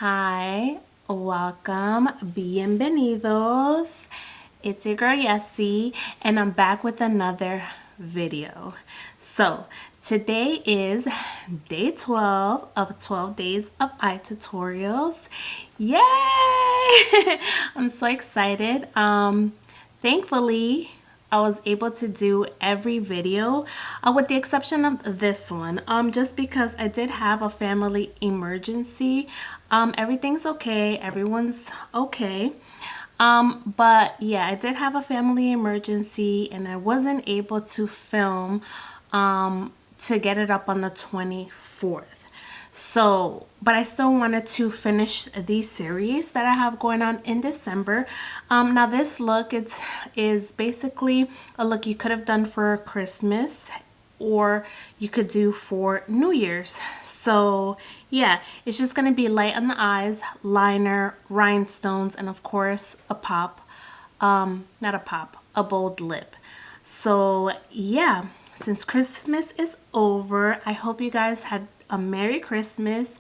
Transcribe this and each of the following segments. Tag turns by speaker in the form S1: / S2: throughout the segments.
S1: Hi, welcome, bienvenidos. It's your girl Yessie, and I'm back with another video. So today is day 12 of 12 days of eye tutorials. Yay! I'm so excited. Thankfully I was able to do every video with the exception of this one, just because I did have a family emergency. Everything's okay, everyone's okay, but yeah, I did have a family emergency and I wasn't able to film to get it up on the 24th. So, but I still wanted to finish the series that I have going on in December. Now this look, is basically a look you could have done for Christmas or you could do for New Year's. So yeah, it's just going to be light on the eyes, liner, rhinestones, and of course a pop, a bold lip. So yeah, since Christmas is over, I hope you guys had a Merry Christmas,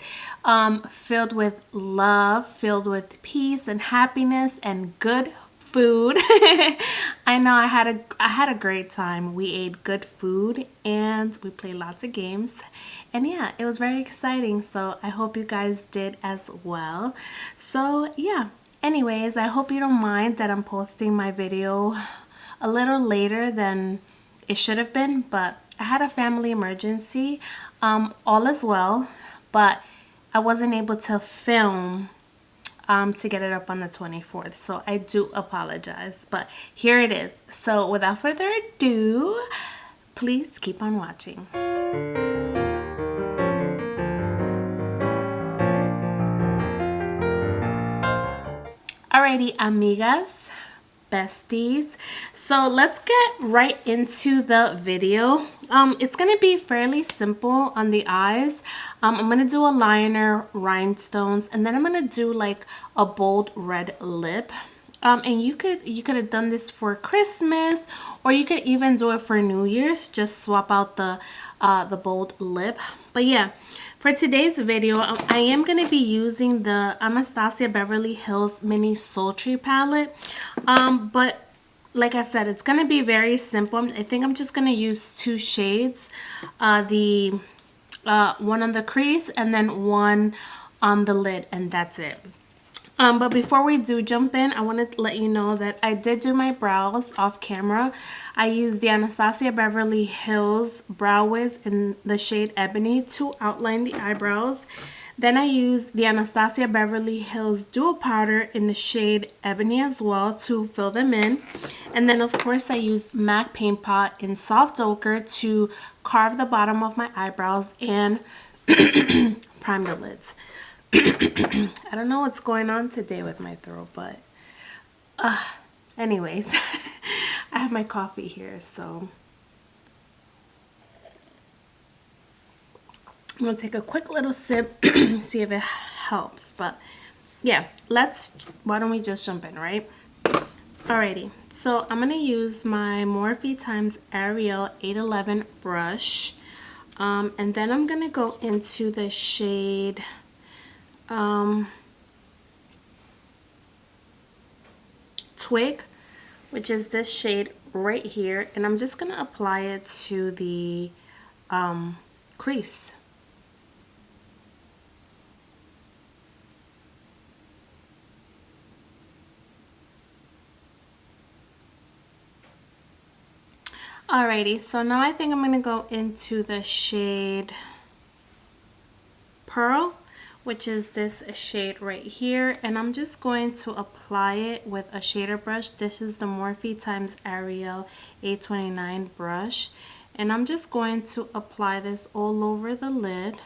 S1: filled with love, filled with peace and happiness and good food. I know I had a great time. We ate good food and we played lots of games, and yeah, it was very exciting. So I hope you guys did as well. So yeah, anyways, I hope you don't mind that I'm posting my video a little later than it should have been, but I had a family emergency. All is well, but I wasn't able to film to get it up on the 24th, so I do apologize, but here it is. So without further ado, please keep on watching. Alrighty, amigas, besties, so let's get right into the video. It's gonna be fairly simple on the eyes. I'm gonna do a liner, rhinestones, and then I'm gonna do like a bold red lip. And you could have done this for Christmas, or you could even do it for New Year's. Just swap out the bold lip. But yeah, for today's video, I am going to be using the Anastasia Beverly Hills Mini Sultry palette. But like I said, it's going to be very simple. I think I'm just going to use two shades. One on the crease and then one on the lid, and that's it. But before we do jump in, I want to let you know that I did do my brows off camera. I used the Anastasia Beverly Hills Brow Wiz in the shade Ebony to outline the eyebrows. Then I used the Anastasia Beverly Hills Dual Powder in the shade Ebony as well to fill them in. And then of course I used MAC Paint Pot in Soft Ochre to carve the bottom of my eyebrows and prime the lids. I don't know what's going on today with my throat, but anyways, I have my coffee here, so I'm gonna take a quick little sip, see if it helps. But yeah, why don't we just jump in, right? Alrighty, so I'm gonna use my Morphe times Ariel 811 brush, and then I'm gonna go into the shade Twig, which is this shade right here, and I'm just gonna apply it to the crease. Alrighty, so now I think I'm gonna go into the shade Pearl, which is this shade right here, and I'm just going to apply it with a shader brush. This is the Morphe times Ariel 829 brush, and I'm just going to apply this all over the lid.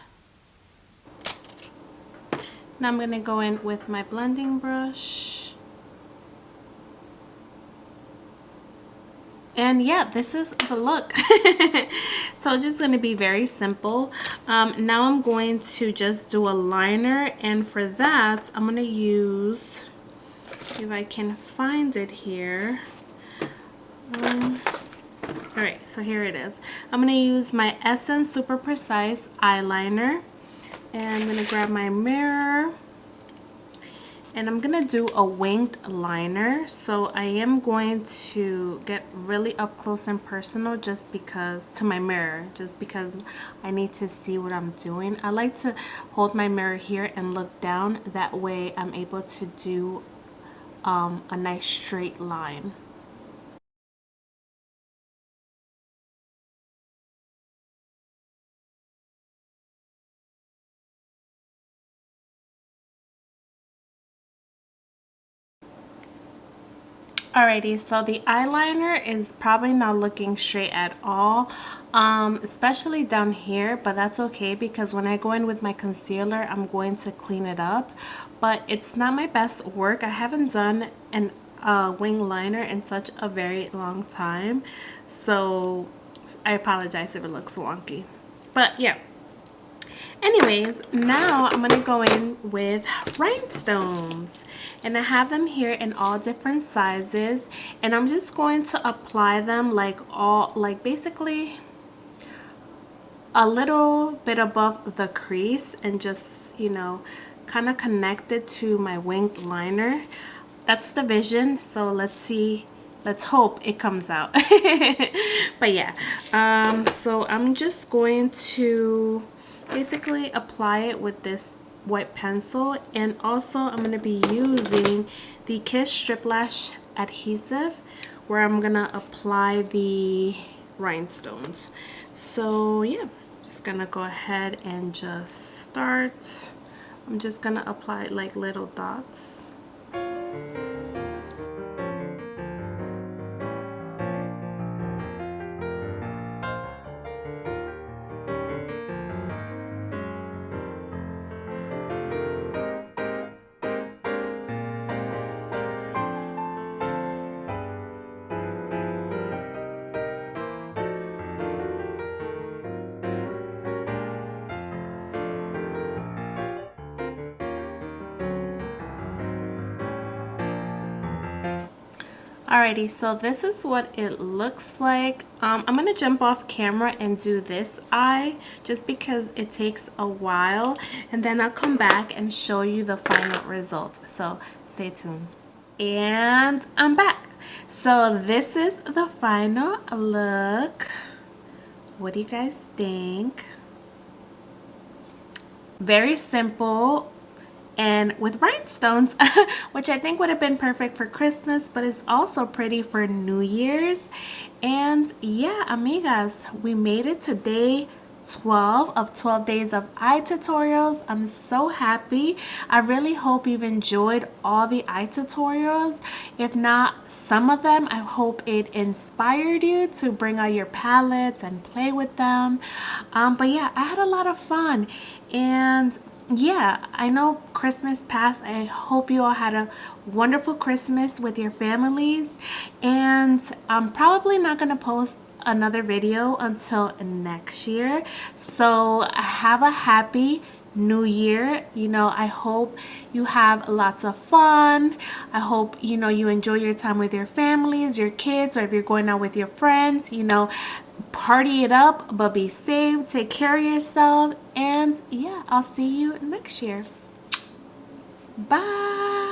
S1: Now I'm going to go in with my blending brush, and yeah, this is the look. So it's just going to be very simple. Now I'm going to just do a liner, and for that I'm going to use, if I can find it here. Alright, so here it is. I'm going to use my Essence Super Precise eyeliner, and I'm going to grab my mirror And I'm gonna do a winged liner, so I am going to get really up close and personal just because, to my mirror, just because I need to see what I'm doing. I like to hold my mirror here and look down, that way I'm able to do a nice straight line. Alrighty, so the eyeliner is probably not looking straight at all, especially down here, but that's okay because when I go in with my concealer, I'm going to clean it up. But it's not my best work. I haven't done an wing liner in such a very long time, so I apologize if it looks wonky. But yeah. Anyways, now I'm going to go in with rhinestones. And I have them here in all different sizes. And I'm just going to apply them like basically a little bit above the crease and just, you know, kind of connect it to my winged liner. That's the vision. So let's see. Let's hope it comes out. But yeah, so I'm just going to basically apply it with this white pencil, and also I'm going to be using the Kiss Strip Lash adhesive where I'm going to apply the rhinestones. So yeah, just going to go ahead and just start. I'm just going to apply it like little dots. Alrighty, so this is what it looks like. I'm gonna jump off camera and do this eye just because it takes a while, and then I'll come back and show you the final result. So stay tuned. And I'm back. So this is the final look. What do you guys think? Very simple. And with rhinestones, which I think would have been perfect for Christmas, but it's also pretty for New Year's. And yeah, amigas, we made it to day 12 of 12 days of eye tutorials. I'm so happy. I really hope you've enjoyed all the eye tutorials. If not some of them, I hope it inspired you to bring out your palettes and play with them. But yeah, I had a lot of fun. And yeah, I know Christmas passed. I hope you all had a wonderful Christmas with your families. And I'm probably not going to post another video until next year. So have a happy New Year. You know, I hope you have lots of fun. I hope, you know, you enjoy your time with your families, your kids, or if you're going out with your friends, you know, party it up, but be safe, take care of yourself, and yeah, I'll see you next year. Bye.